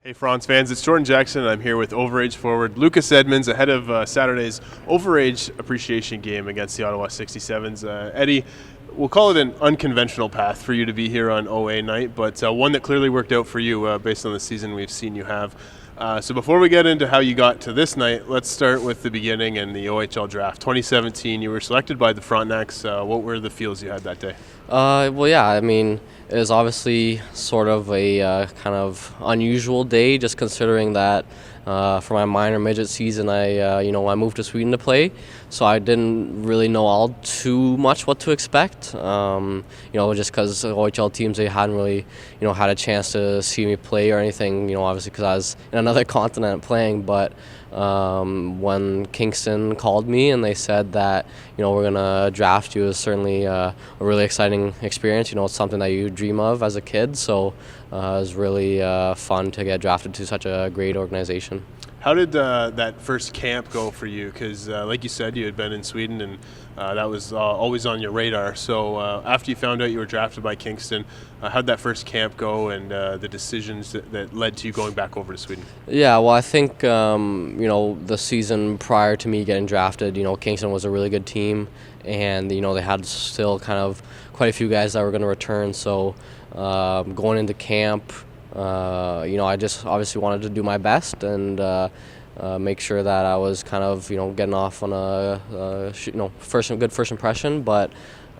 Hey, France fans, it's Jordan Jackson, and I'm here with overage forward Lucas Edmonds ahead of Saturday's overage appreciation game against the Ottawa 67s. Eddie, we'll call it an unconventional path for you to be here on OA night, but one that clearly worked out for you based on the season we've seen you have. So before we get into how you got to this night, let's start with the beginning and the OHL Draft. 2017, you were selected by the Frontenacs. What were the feels you had that day? It was obviously sort of a kind of unusual day, just considering that for my minor midget season, I moved to Sweden to play, so I didn't really know all too much what to expect. Just because OHL teams, they hadn't really, had a chance to see me play or anything. Obviously because I was in another continent playing, but. When Kingston called me and they said that we're gonna draft you, is certainly a really exciting experience. It's something that you dream of as a kid, so it was really fun to get drafted to such a great organization. How did that first camp go for you? Because like you said, you had been in Sweden and that was always on your radar. So after you found out you were drafted by Kingston, how did that first camp go and the decisions that led to you going back over to Sweden? Yeah, well, I think, the season prior to me getting drafted, Kingston was a really good team, and, they had still kind of quite a few guys that were going to return. So going into camp, I just obviously wanted to do my best and make sure that I was kind of, getting off on a good first impression. But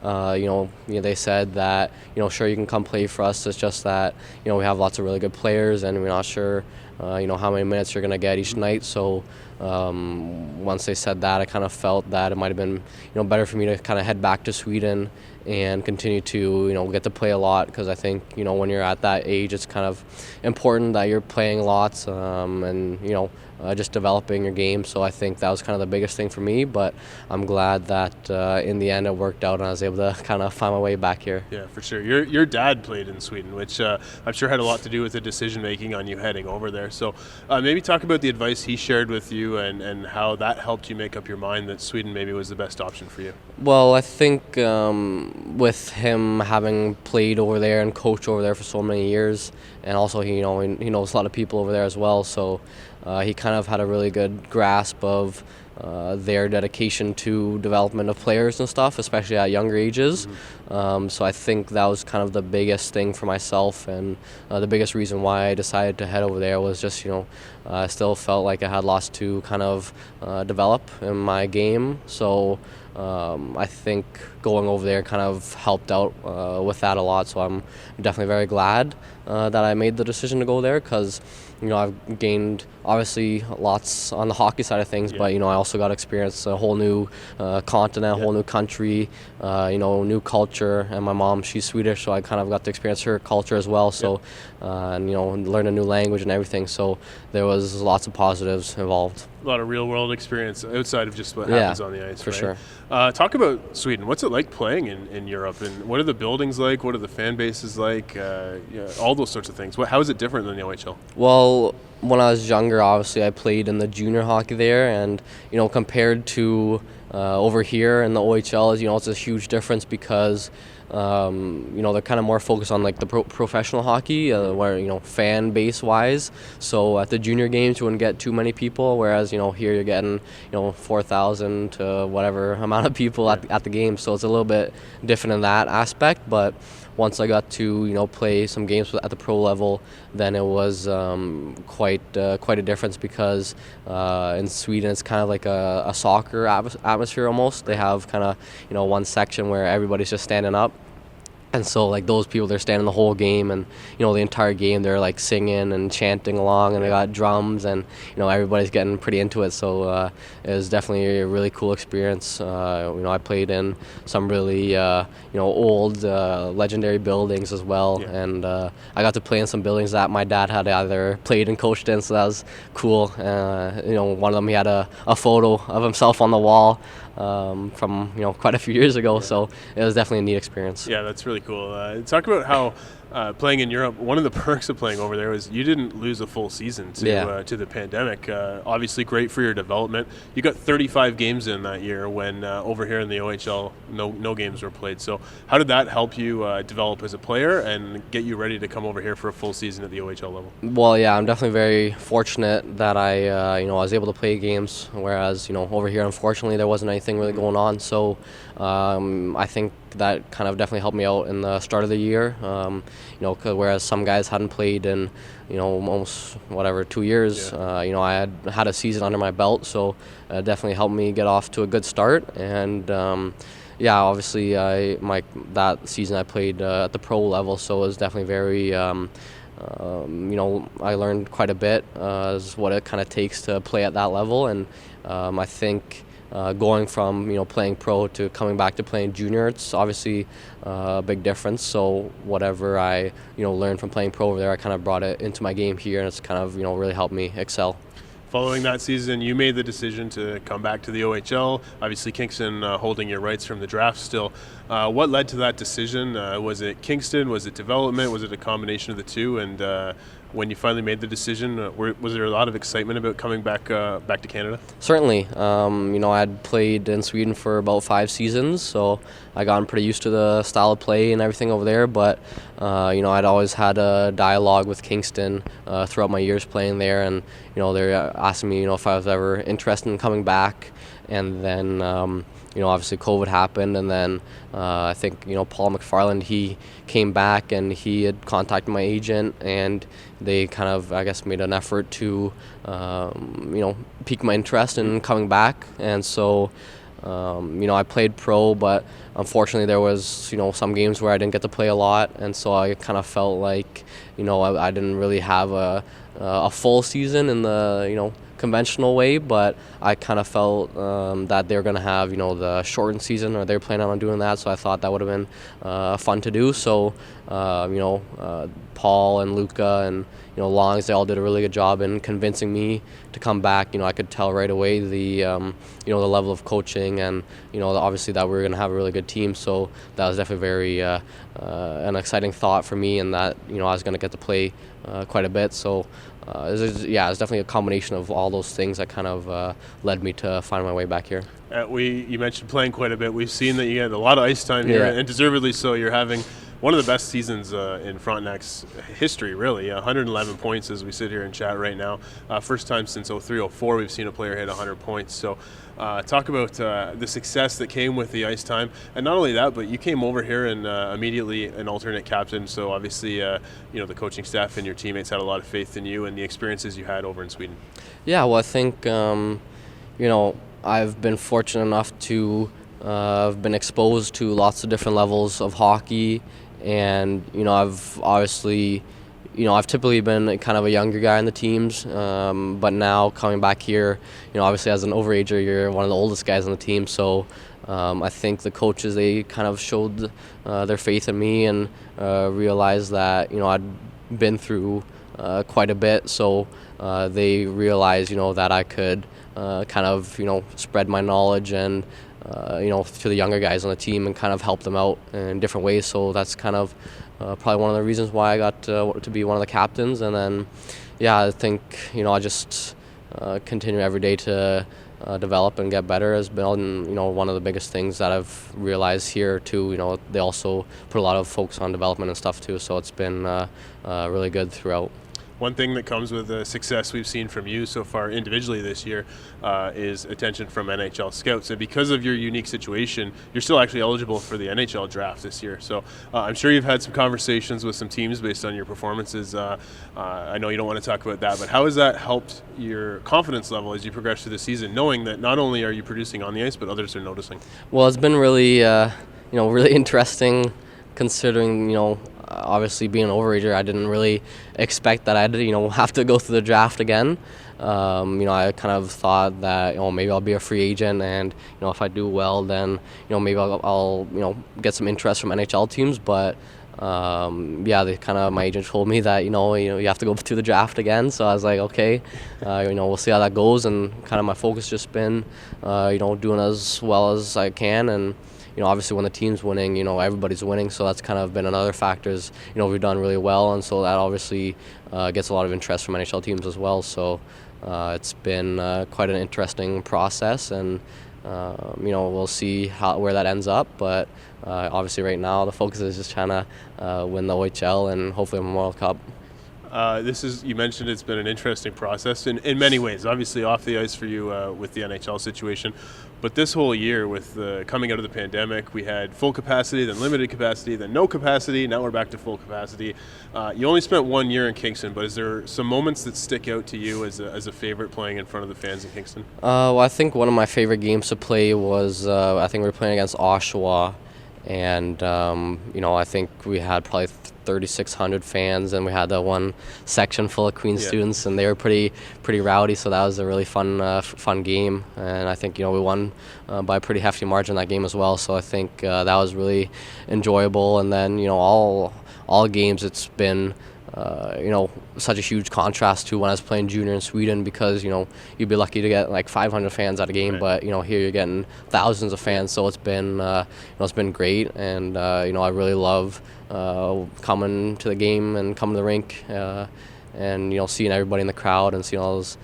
they said that sure, you can come play for us. It's just that we have lots of really good players, and we're not sure how many minutes you're gonna get each night. So once they said that, I kind of felt that it might have been better for me to kind of head back to Sweden and continue to get to play a lot, because I think when you're at that age, it's kind of important that you're playing lots and just developing your game. So I think that was kind of the biggest thing for me, but I'm glad that in the end it worked out and I was able to kind of find my way back here. Yeah, for sure. Your dad played in Sweden, which I'm sure had a lot to do with the decision making on you heading over there. So maybe talk about the advice he shared with you and how that helped you make up your mind that Sweden maybe was the best option for you. Well, I think with him having played over there and coached over there for so many years, and also he knows a lot of people over there as well, so he kind of had a really good grasp of their dedication to development of players and stuff, especially at younger ages. So I think that was kind of the biggest thing for myself, and the biggest reason why I decided to head over there was just, I still felt like I had lots to kind of develop in my game. So I think going over there kind of helped out with that a lot. So I'm definitely very glad that I made the decision to go there, because I've gained obviously lots on the hockey side of things, but I also got to experience a whole new continent, a whole new country, new culture. And my mom, she's Swedish, so I kind of got to experience her culture as well. So and learn a new language and everything. So there was lots of positives involved. A lot of real world experience outside of just what happens on the ice. For right? sure. Talk about Sweden. What's it like playing in Europe, and what are the buildings like? What are the fan bases like? All those sorts of things. How is it different than the OHL? Well, when I was younger, obviously I played in the junior hockey there, and compared to over here in the OHL, it's a huge difference, because they're kind of more focused on like the professional hockey, where fan base wise. So at the junior games you wouldn't get too many people, whereas here you're getting 4,000 to whatever amount of people at the game. So it's a little bit different in that aspect. But once I got to play some games at the pro level, then it was quite a difference, because in Sweden it's kind of like a soccer atmosphere almost. They have kind of one section where everybody's just standing up. And so, like, those people, they're standing the whole game, and, the entire game, they're, like, singing and chanting along, and they got drums, and, everybody's getting pretty into it. So it was definitely a really cool experience. I played in some really, old, legendary buildings as well. Yeah. And I got to play in some buildings that my dad had either played and coached in, so that was cool. One of them, he had a photo of himself on the wall from quite a few years ago. Yeah. So it was definitely a neat experience. Yeah, that's really cool. Talk about how playing in Europe, one of the perks of playing over there was you didn't lose a full season to the pandemic. Obviously, great for your development. You got 35 games in that year when over here in the OHL, no games were played. So how did that help you develop as a player and get you ready to come over here for a full season at the OHL level? Well, yeah, I'm definitely very fortunate that I was able to play games, whereas over here, unfortunately, there wasn't anything really going on. So I think that kind of definitely helped me out in the start of the year. Whereas some guys hadn't played in almost 2 years. I had a season under my belt, so it definitely helped me get off to a good start. And obviously, that season I played at the pro level, so it was definitely very. I learned quite a bit as what it kind of takes to play at that level, and I think going from playing pro to coming back to playing junior, it's obviously a big difference. So whatever I learned from playing pro over there, I kind of brought it into my game here, and it's kind of really helped me excel. Following that season, you made the decision to come back to the OHL. Obviously, Kingston holding your rights from the draft still. What led to that decision? Was it Kingston? Was it development? Was it a combination of the two? And when you finally made the decision, was there a lot of excitement about coming back to Canada? Certainly. I had played in Sweden for about 5 seasons, so I gotten pretty used to the style of play and everything over there. But I'd always had a dialogue with Kingston throughout my years playing there, and they're asking me if I was ever interested in coming back. And then obviously COVID happened, and then I think Paul McFarland, he came back and he had contacted my agent, and they kind of made an effort to pique my interest in coming back. And so I played pro, but unfortunately there was some games where I didn't get to play a lot, and so I kind of felt like I didn't really have a full season in the conventional way, but I kind of felt that they were going to have the shortened season, or they're planning on doing that, so I thought that would have been fun to do. So Paul and Luca and Longs, they all did a really good job in convincing me to come back. I could tell right away the the level of coaching, and obviously that we were going to have a really good team, so that was definitely very an exciting thought for me, and that I was going to get to play quite a bit. So it was definitely a combination of all those things that kind of led me to find my way back here. You mentioned playing quite a bit. We've seen that you get a lot of ice time here, and deservedly so. You're having one of the best seasons in Frontenac's history, really. 111 points as we sit here and chat right now. First time since 03-04 we've seen a player hit 100 points. So talk about the success that came with the ice time. And not only that, but you came over here and immediately an alternate captain. So obviously, the coaching staff and your teammates had a lot of faith in you and the experiences you had over in Sweden. Yeah, well, I think, I've been fortunate enough to have been exposed to lots of different levels of hockey. And I've obviously, I've typically been kind of a younger guy in the teams, but now coming back here, obviously as an overager, you're one of the oldest guys on the team. So I think the coaches, they kind of showed their faith in me and realized that I'd been through quite a bit. So they realized that I could kind of spread my knowledge and to the younger guys on the team and kind of help them out in different ways. So that's kind of probably one of the reasons why I got to be one of the captains. And then, I think, I just continue every day to develop and get better has been, one of the biggest things that I've realized here too. They also put a lot of focus on development and stuff too. So it's been really good throughout. One thing that comes with the success we've seen from you so far individually this year is attention from NHL scouts. And because of your unique situation, you're still actually eligible for the NHL Draft this year. So I'm sure you've had some conversations with some teams based on your performances. I know you don't want to talk about that, but how has that helped your confidence level as you progress through the season, knowing that not only are you producing on the ice, but others are noticing? Well, it's been really, really interesting considering, obviously being an overager, I didn't really expect that I'd have to go through the draft again. I kind of thought that maybe I'll be a free agent, and if I do well, then maybe I'll get some interest from NHL teams. But they kind of, my agent told me that you have to go through the draft again. So I was like, okay, we'll see how that goes. And kind of my focus just been doing as well as I can, and obviously when the team's winning, everybody's winning, so that's kind of been another factor. Is, we've done really well, and so that obviously gets a lot of interest from NHL teams as well. So it's been quite an interesting process, and we'll see where that ends up. But obviously right now the focus is just trying to win the OHL and hopefully a Memorial Cup. You mentioned it's been an interesting process in many ways, obviously off the ice for you with the NHL situation, but this whole year with coming out of the pandemic, we had full capacity, then limited capacity, then no capacity, now we're back to full capacity. You only spent 1 year in Kingston, but is there some moments that stick out to you as a favorite playing in front of the fans in Kingston? Well, I think one of my favorite games to play was, I think we were playing against Oshawa, and I think we had probably 3,600 fans, and we had the one section full of Queen students, and they were pretty rowdy. So that was a really fun game, and I think we won by a pretty hefty margin that game as well. So I think that was really enjoyable. And then all games, it's been such a huge contrast to when I was playing junior in Sweden, because you'd be lucky to get like 500 fans at a game, but here you're getting thousands of fans. So it's been it's been great, and I really love coming to the game and coming to the rink, and seeing everybody in the crowd and seeing all those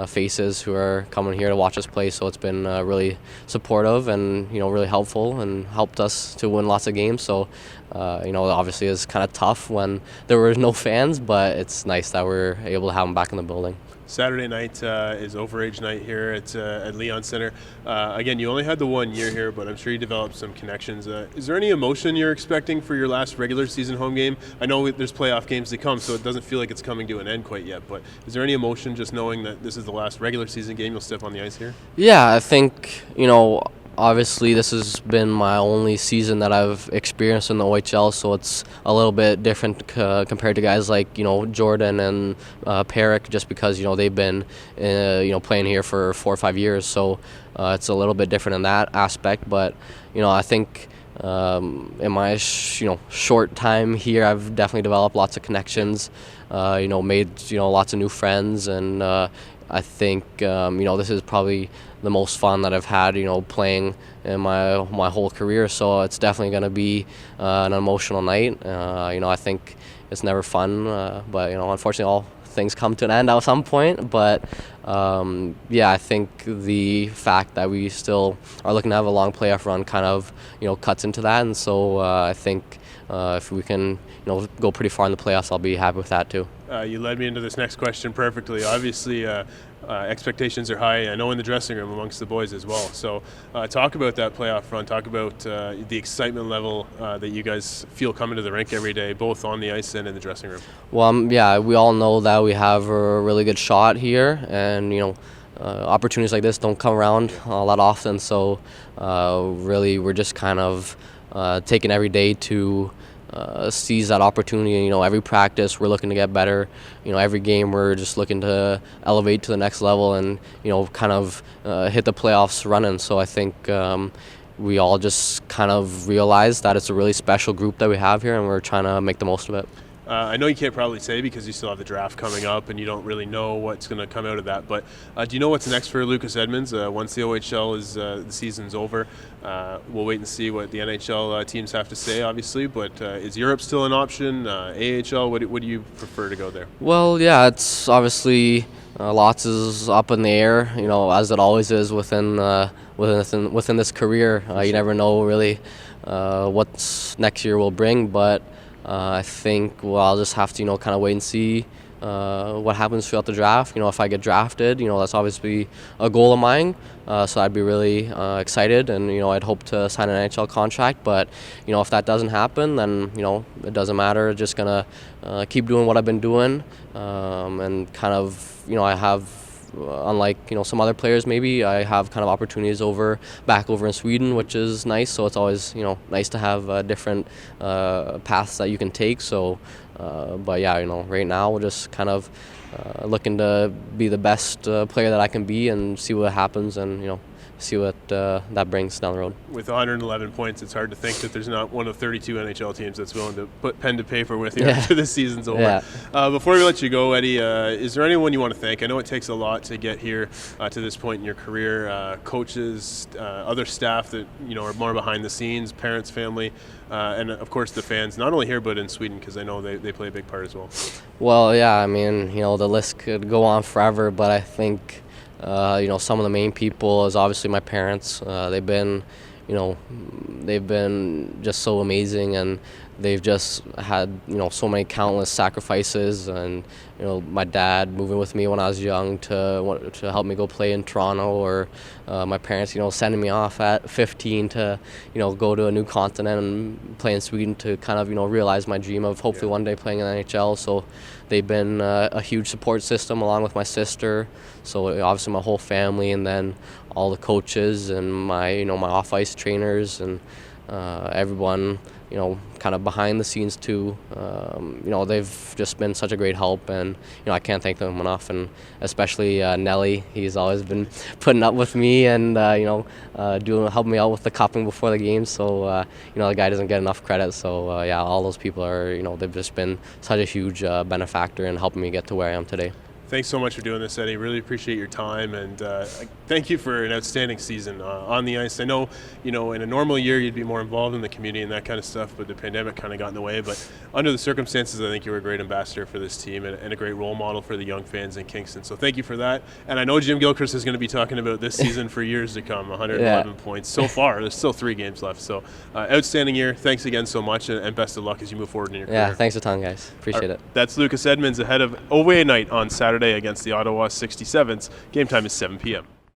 faces who are coming here to watch us play. So it's been really supportive and really helpful, and helped us to win lots of games. So obviously it's kind of tough when there were no fans, but it's nice that we're able to have them back in the building. Saturday night is overage night here at Leon Center. Again, you only had the 1 year here, but I'm sure you developed some connections. Is there any emotion you're expecting for your last regular season home game? I know there's playoff games to come, so it doesn't feel like it's coming to an end quite yet, but is there any emotion just knowing that this is the last regular season game you'll step on the ice here? Yeah, I think, obviously this has been my only season that I've experienced in the OHL, so it's a little bit different compared to guys like Jordan and Peric, just because they've been playing here for 4 or 5 years. So it's a little bit different in that aspect. But I think in my short time here, I've definitely developed lots of connections, made lots of new friends, and I think this is probably the most fun that I've had playing in my whole career. So it's definitely going to be an emotional night. I think it's never fun, but unfortunately all things come to an end at some point. But I think the fact that we still are looking to have a long playoff run kind of cuts into that, and so I think if we can go pretty far in the playoffs, I'll be happy with that too. You led me into this next question perfectly. Obviously, expectations are high, I know, in the dressing room amongst the boys as well. So talk about that playoff run. Talk about the excitement level that you guys feel coming to the rink every day, both on the ice and in the dressing room. Well, we all know that we have a really good shot here, and opportunities like this don't come around a lot often. So really, we're just kind of taking every day to seize that opportunity. Every practice we're looking to get better. Every game we're just looking to elevate to the next level, and kind of hit the playoffs running. So I think we all just kind of realize that it's a really special group that we have here, and we're trying to make the most of it. I know you can't probably say because you still have the draft coming up and you don't really know what's going to come out of that, but do you know what's next for Lucas Edmonds once the OHL is the season's over? We'll wait and see what the NHL teams have to say, obviously, but is Europe still an option? AHL, what do you prefer to go there? Well, yeah, it's obviously lots is up in the air, as it always is within this career. You never know really what next year will bring, but I think I'll just have to kind of wait and see what happens throughout the draft. If I get drafted, that's obviously a goal of mine. So I'd be really excited, and I'd hope to sign an NHL contract. But if that doesn't happen, then it doesn't matter. Just gonna keep doing what I've been doing, and kind of I have. Unlike some other players, maybe I have kind of opportunities back over in Sweden, which is nice. So it's always nice to have different paths that you can take. So, but yeah, right now we're just kind of looking to be the best player that I can be and see what happens, and see what that brings down the road. With 111 points, it's hard to think that there's not one of 32 NHL teams that's willing to put pen to paper with you after the season's over. Yeah. Before we let you go, Eddie, is there anyone you want to thank? I know it takes a lot to get here to this point in your career. Coaches, other staff that are more behind the scenes, parents, family, and of course the fans, not only here but in Sweden, because I know they play a big part as well. Well, yeah, I mean, the list could go on forever, but I think some of the main people is obviously my parents. They've been just so amazing, and they've just had so many countless sacrifices. And my dad moving with me when I was young to help me go play in Toronto, or my parents sending me off at 15 to go to a new continent and play in Sweden to kind of realize my dream of hopefully one day playing in the NHL. So they've been a huge support system, along with my sister. So obviously my whole family, and then all the coaches and my my off ice trainers, and everyone kind of behind the scenes too. They've just been such a great help, and I can't thank them enough. And especially Nelly, he's always been putting up with me and helping me out with the cupping before the game. So the guy doesn't get enough credit. So all those people are they've just been such a huge benefactor in helping me get to where I am today. Thanks so much for doing this, Eddie. Really appreciate your time, and thank you for an outstanding season on the ice. I know, in a normal year you'd be more involved in the community and that kind of stuff, but the pandemic kind of got in the way. But under the circumstances, I think you were a great ambassador for this team and a great role model for the young fans in Kingston. So thank you for that. And I know Jim Gilchrist is going to be talking about this season for years to come. 111 points so far. There's still 3 games left. So outstanding year. Thanks again so much, and best of luck as you move forward in your career. Yeah, thanks a ton, guys. Appreciate it. That's Lucas Edmonds ahead of OHL night on Saturday against the Ottawa 67s. Game time is 7 p.m.